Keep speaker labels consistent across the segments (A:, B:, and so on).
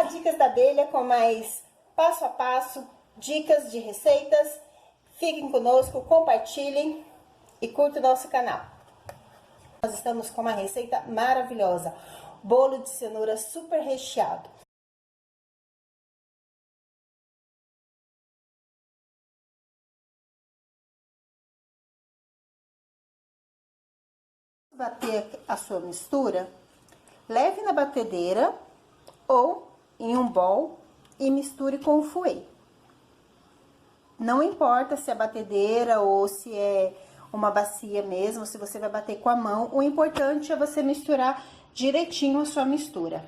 A: Olá, Dicas da Abelha com mais passo a passo, dicas de receitas. Fiquem conosco, compartilhem e curtam o nosso canal. Nós estamos com uma receita maravilhosa, bolo de cenoura super recheado. Bater a sua mistura, leve na batedeira ou em um bowl e misture com o fouet. Não importa se é batedeira ou se é uma bacia mesmo, se você vai bater com a mão, o importante é você misturar direitinho a sua mistura.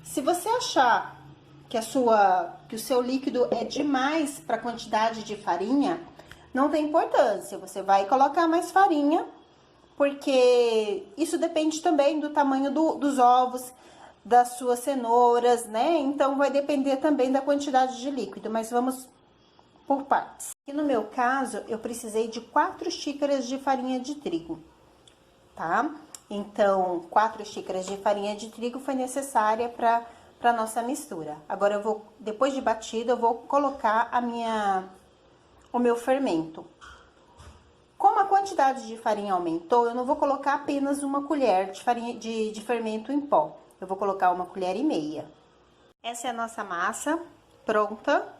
A: Se você achar que o seu líquido é demais para a quantidade de farinha, não tem importância, você vai colocar mais farinha, porque isso depende também do tamanho dos ovos, das suas cenouras, né? Então, vai depender também da quantidade de líquido, mas vamos por partes. Aqui no meu caso, eu precisei de 4 xícaras de farinha de trigo, tá? Então, 4 xícaras de farinha de trigo foi necessária para nossa mistura. Agora, depois de batida, eu vou colocar o meu fermento. Como a quantidade de farinha aumentou, eu não vou colocar apenas uma colher de farinha de fermento em pó. Eu vou colocar 1,5 colheres. Essa é a nossa massa pronta.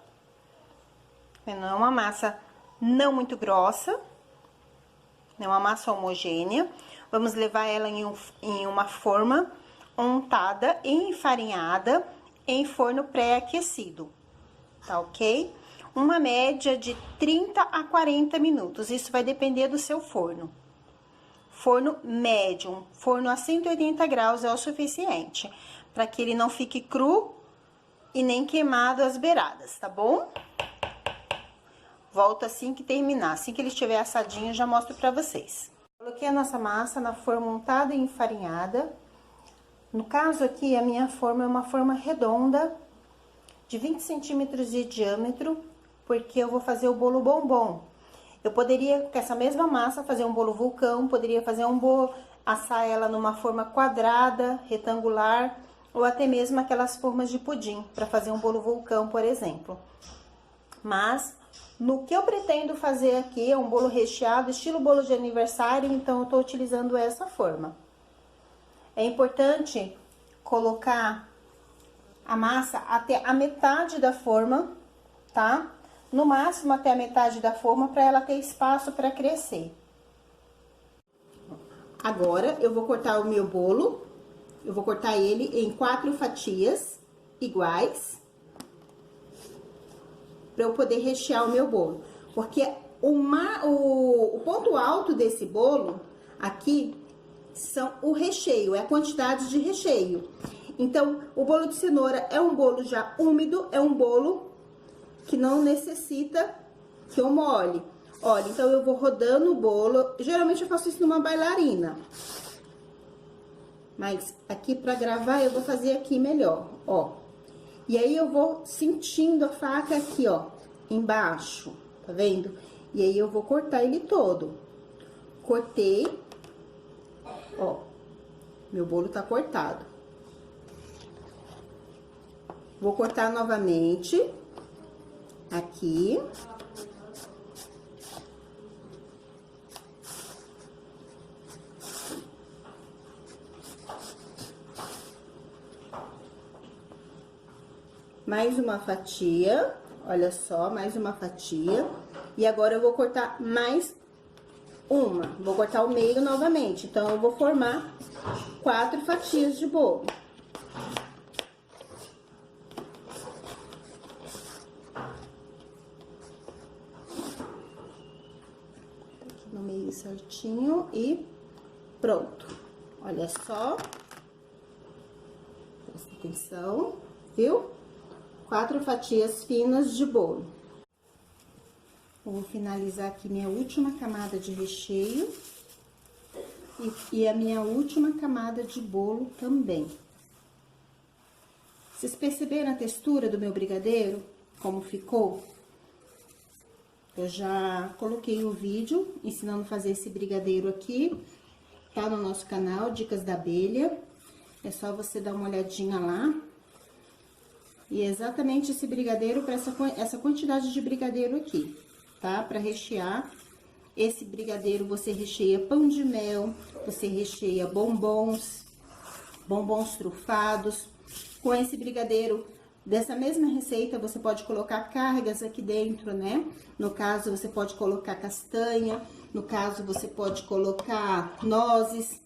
A: É uma massa não muito grossa, é uma massa homogênea. Vamos levar ela em uma forma untada e enfarinhada em forno pré-aquecido, tá ok? Uma média de 30 a 40 minutos, isso vai depender do seu forno. Forno médium, forno a 180 graus é o suficiente, para que ele não fique cru e nem queimado as beiradas, tá bom? Volto assim que terminar, assim que ele estiver assadinho, já mostro pra vocês. Coloquei a nossa massa na forma untada e enfarinhada. No caso aqui, a minha forma é uma forma redonda, de 20 centímetros de diâmetro, porque eu vou fazer o bolo bombom. Eu poderia, com essa mesma massa, fazer um bolo vulcão, poderia fazer um bolo, assar ela numa forma quadrada, retangular, ou até mesmo aquelas formas de pudim, para fazer um bolo vulcão, por exemplo. Mas, no que eu pretendo fazer aqui, é um bolo recheado, estilo bolo de aniversário, então eu tô utilizando essa forma. É importante colocar a massa até a metade da forma, tá? No máximo até a metade da forma, para ela ter espaço para crescer. Agora, eu vou cortar o meu bolo, eu vou cortar ele em 4 fatias iguais, para eu poder rechear o meu bolo. Porque o ponto alto desse bolo aqui são o recheio, é a quantidade de recheio. Então, o bolo de cenoura é um bolo já úmido, é um bolo que não necessita que eu molhe. Olha, então eu vou rodando o bolo, geralmente eu faço isso numa bailarina. Mas aqui pra gravar eu vou fazer aqui melhor, ó. E aí eu vou sentindo a faca aqui, ó, embaixo, tá vendo? E aí eu vou cortar ele todo. Cortei, ó, meu bolo tá cortado. Vou cortar novamente, aqui. Mais uma fatia, olha só, mais uma fatia. E agora eu vou cortar mais uma, vou cortar o meio novamente. Então, eu vou formar 4 fatias de bolo. Aqui no meio certinho e pronto. Olha só. Presta atenção, viu? 4 fatias finas de bolo. Eu vou finalizar aqui minha última camada de recheio e a minha última camada de bolo também. Vocês perceberam a textura do meu brigadeiro? Como ficou? Eu já coloquei o vídeo ensinando a fazer esse brigadeiro aqui, tá no nosso canal, Dicas da Abelha. É só você dar uma olhadinha lá. E é exatamente esse brigadeiro para essa quantidade de brigadeiro aqui, tá? Para rechear. Esse brigadeiro você recheia pão de mel, você recheia bombons trufados. Com esse brigadeiro, dessa mesma receita, você pode colocar cargas aqui dentro, né? No caso, você pode colocar castanha, no caso, você pode colocar nozes,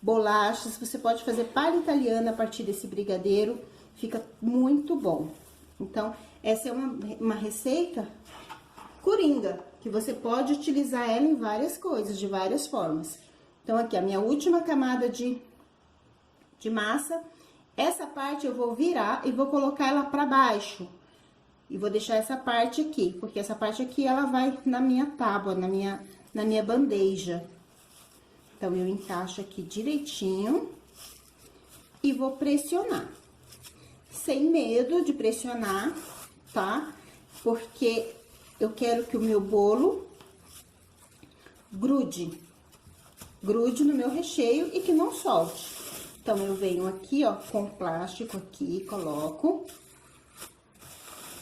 A: bolachas, você pode fazer palha italiana a partir desse brigadeiro, fica muito bom. Então, essa é uma receita coringa, que você pode utilizar ela em várias coisas, de várias formas. Então, aqui, a minha última camada de massa, essa parte eu vou virar e vou colocar ela pra baixo. E vou deixar essa parte aqui, porque essa parte aqui, ela vai na minha tábua, na minha bandeja. Então, eu encaixo aqui direitinho e vou pressionar. Sem medo de pressionar, tá? Porque eu quero que o meu bolo grude no meu recheio e que não solte. Então, eu venho aqui, ó, com plástico aqui, coloco.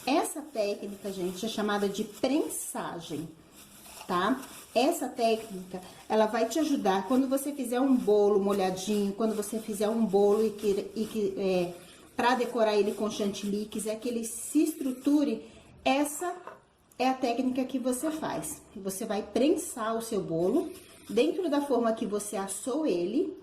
A: Essa técnica, gente, é chamada de prensagem, tá? Essa técnica, ela vai te ajudar quando você fizer um bolo molhadinho, quando você fizer um bolo para decorar ele com chantilly, quiser que ele se estruture, essa é a técnica que você faz. Você vai prensar o seu bolo dentro da forma que você assou ele.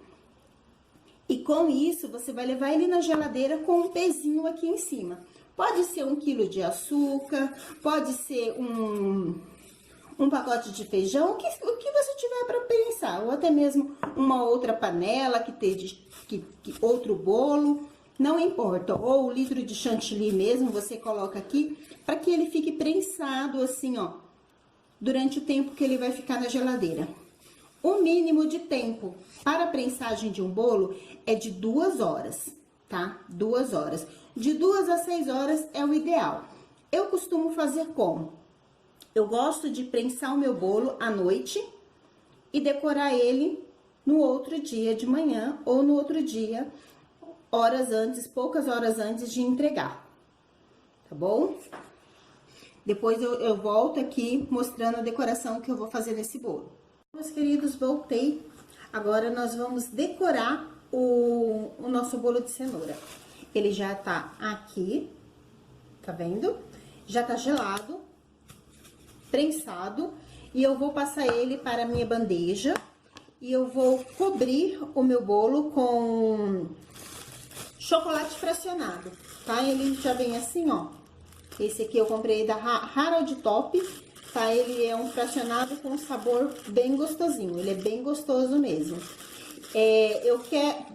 A: E com isso, você vai levar ele na geladeira com um pezinho aqui em cima. Pode ser 1 quilo de açúcar, pode ser um pacote de feijão, o que você tiver para prensar. Ou até mesmo uma outra panela que esteja outro bolo, não importa. Ou o litro de chantilly mesmo, você coloca aqui, para que ele fique prensado assim, ó, durante o tempo que ele vai ficar na geladeira. O mínimo de tempo para a prensagem de um bolo é de 2 horas, tá? 2 horas. De 2 a 6 horas é o ideal. Eu costumo fazer como? Eu gosto de prensar o meu bolo à noite e decorar ele no outro dia de manhã ou no outro dia, horas antes, poucas horas antes de entregar, tá bom? Depois eu volto aqui mostrando a decoração que eu vou fazer nesse bolo. Meus queridos, voltei. Agora nós vamos decorar o nosso bolo de cenoura. Ele já tá aqui, tá vendo? Já tá gelado, prensado, e eu vou passar ele para a minha bandeja e eu vou cobrir o meu bolo com chocolate fracionado, tá? Ele já vem assim, ó. Esse aqui eu comprei da Harold Top, tá? Ele é um fracionado com um sabor bem gostosinho, ele é bem gostoso mesmo.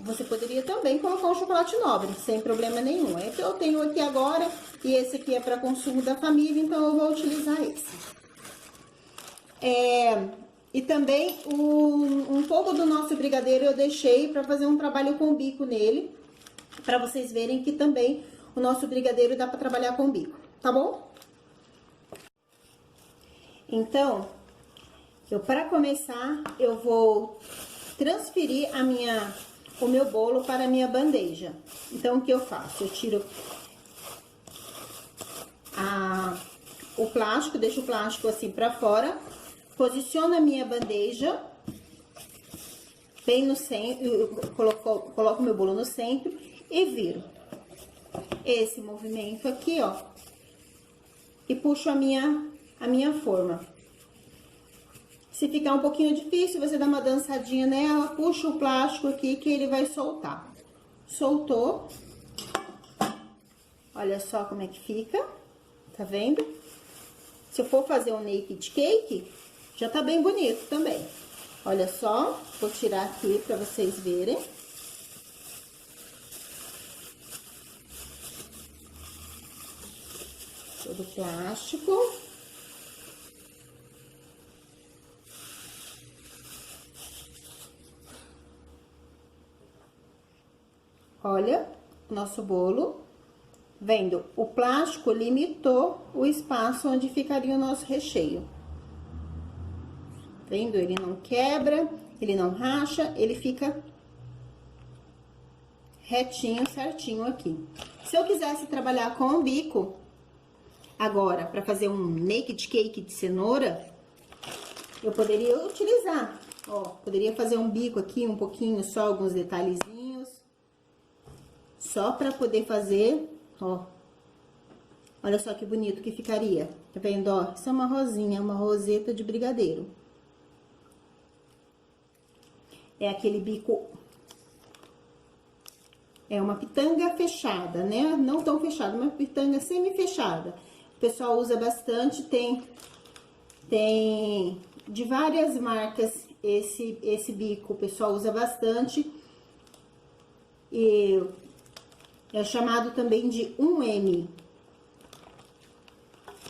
A: Você poderia também colocar um chocolate nobre, sem problema nenhum. É que eu tenho aqui agora, e esse aqui é para consumo da família, então eu vou utilizar esse. E também um pouco do nosso brigadeiro eu deixei para fazer um trabalho com bico nele, para vocês verem que também o nosso brigadeiro dá para trabalhar com bico, tá bom? Então, para começar, eu vou transferir o meu bolo para a minha bandeja. Então, o que eu faço? Eu tiro o plástico, deixo o plástico assim para fora, posiciono a minha bandeja bem no centro, coloco meu bolo no centro e viro esse movimento aqui, ó, e puxo a minha forma. Se ficar um pouquinho difícil, você dá uma dançadinha nela, puxa o plástico aqui que ele vai soltar. Soltou. Olha só como é que fica, tá vendo? Se eu for fazer um naked cake, já tá bem bonito também. Olha só, vou tirar aqui pra vocês verem. Todo o plástico. Olha, nosso bolo, vendo? O plástico limitou o espaço onde ficaria o nosso recheio. Vendo? Ele não quebra, ele não racha, ele fica retinho, certinho aqui. Se eu quisesse trabalhar com o bico, agora, para fazer um naked cake de cenoura, eu poderia utilizar, ó, poderia fazer um bico aqui, um pouquinho, só alguns detalhezinhos, só para poder fazer, ó, olha só que bonito que ficaria, tá vendo, ó, isso é uma rosinha, uma roseta de brigadeiro. É aquele bico, é uma pitanga fechada, né, não tão fechada, uma pitanga semi-fechada. O pessoal usa bastante, tem de várias marcas esse bico, o pessoal usa bastante. E é chamado também de 1M.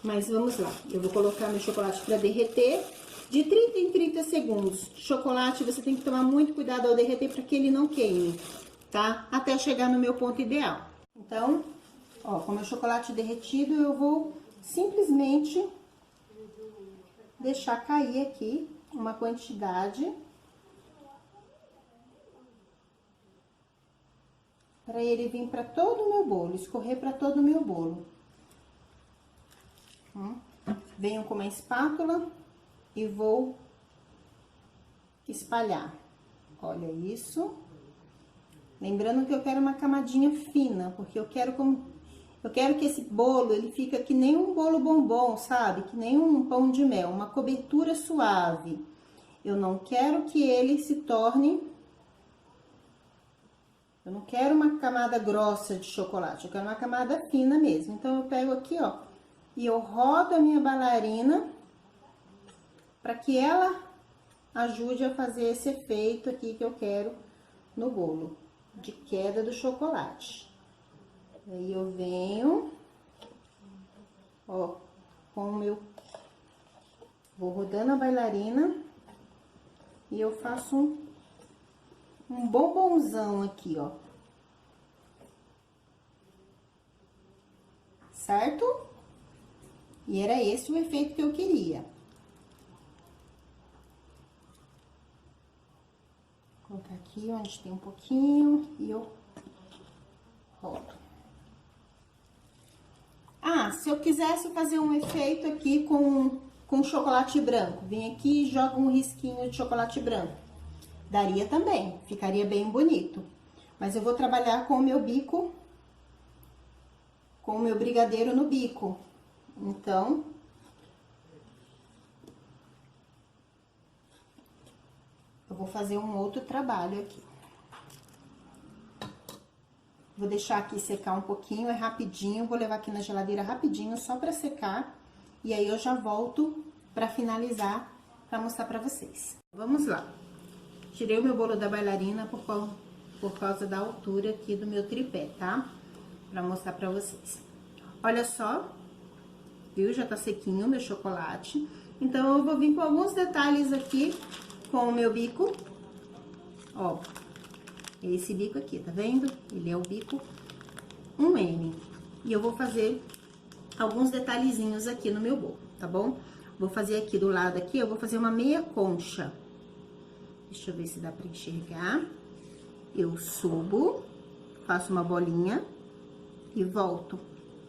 A: Mas vamos lá, eu vou colocar meu chocolate para derreter de 30 em 30 segundos. Chocolate, você tem que tomar muito cuidado ao derreter para que ele não queime, tá? Até chegar no meu ponto ideal. Então, ó, com meu chocolate derretido, eu vou simplesmente deixar cair aqui uma quantidade para ele vir para todo o meu bolo, escorrer para todo o meu bolo. Venho com uma espátula e vou espalhar. Olha isso. Lembrando que eu quero uma camadinha fina, porque eu quero que esse bolo, ele fica que nem um bolo bombom, sabe? Que nem um pão de mel, uma cobertura suave. Eu não quero que ele se torne... Eu não quero uma camada grossa de chocolate, eu quero uma camada fina mesmo. Então, eu pego aqui, ó, e eu rodo a minha bailarina para que ela ajude a fazer esse efeito aqui que eu quero no bolo, de queda do chocolate. Aí eu venho, ó, com o meu... Vou rodando a bailarina e eu faço um bombonzão aqui, ó. Certo? E era esse o efeito que eu queria. Vou colocar aqui onde tem um pouquinho e eu rodo. Ah, se eu quisesse fazer um efeito aqui com chocolate branco, vem aqui e joga um risquinho de chocolate branco. Daria também, ficaria bem bonito. Mas eu vou trabalhar com o meu bico, com o meu brigadeiro no bico. Então, eu vou fazer um outro trabalho aqui. Vou deixar aqui secar um pouquinho, é rapidinho, vou levar aqui na geladeira rapidinho, só pra secar. E aí, eu já volto pra finalizar, pra mostrar pra vocês. Vamos lá. Tirei o meu bolo da bailarina por causa da altura aqui do meu tripé, tá? Pra mostrar pra vocês. Olha só, viu? Já tá sequinho o meu chocolate. Então, eu vou vir com alguns detalhes aqui com o meu bico. Ó, esse bico aqui, tá vendo? Ele é o bico 1M. E eu vou fazer alguns detalhezinhos aqui no meu bolo, tá bom? Vou fazer aqui do lado aqui, eu vou fazer uma meia concha. Deixa eu ver se dá pra enxergar. Eu subo, faço uma bolinha e volto.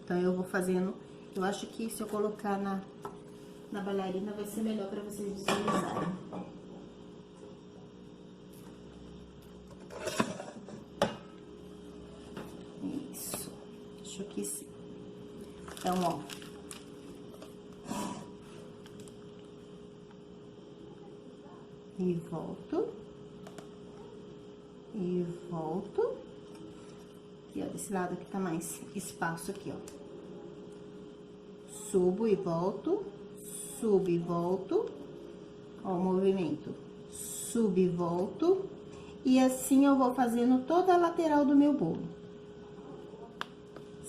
A: Então, eu vou fazendo... Eu acho que se eu colocar na bailarina vai ser melhor pra vocês visualizarem. Isso. Acho que sim. Então, ó. E volto. E volto. E ó, desse lado aqui tá mais espaço aqui, ó. Subo e volto. Subo e volto. Ó, o movimento. Subo e volto. E assim eu vou fazendo toda a lateral do meu bolo.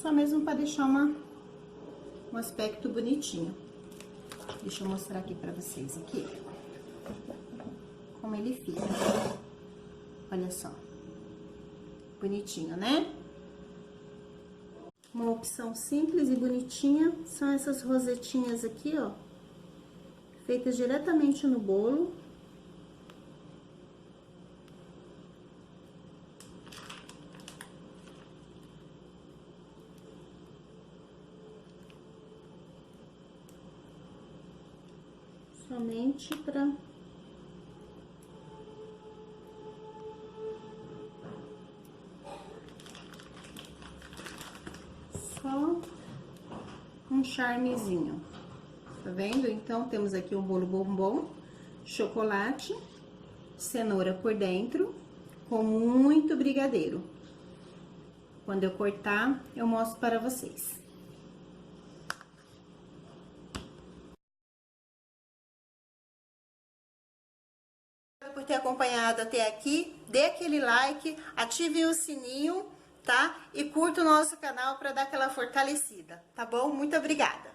A: Só mesmo pra deixar um aspecto bonitinho. Deixa eu mostrar aqui pra vocês aqui. Como ele fica. Olha só. Bonitinho, né? Uma opção simples e bonitinha são essas rosetinhas aqui, ó. Feitas diretamente no bolo. Somente para só um charmezinho, tá vendo? Então, temos aqui um bolo bombom, chocolate, cenoura por dentro, com muito brigadeiro. Quando eu cortar, eu mostro para vocês. Por ter acompanhado até aqui, dê aquele like, ative o sininho, tá? E curta o nosso canal para dar aquela fortalecida, tá bom? Muito obrigada!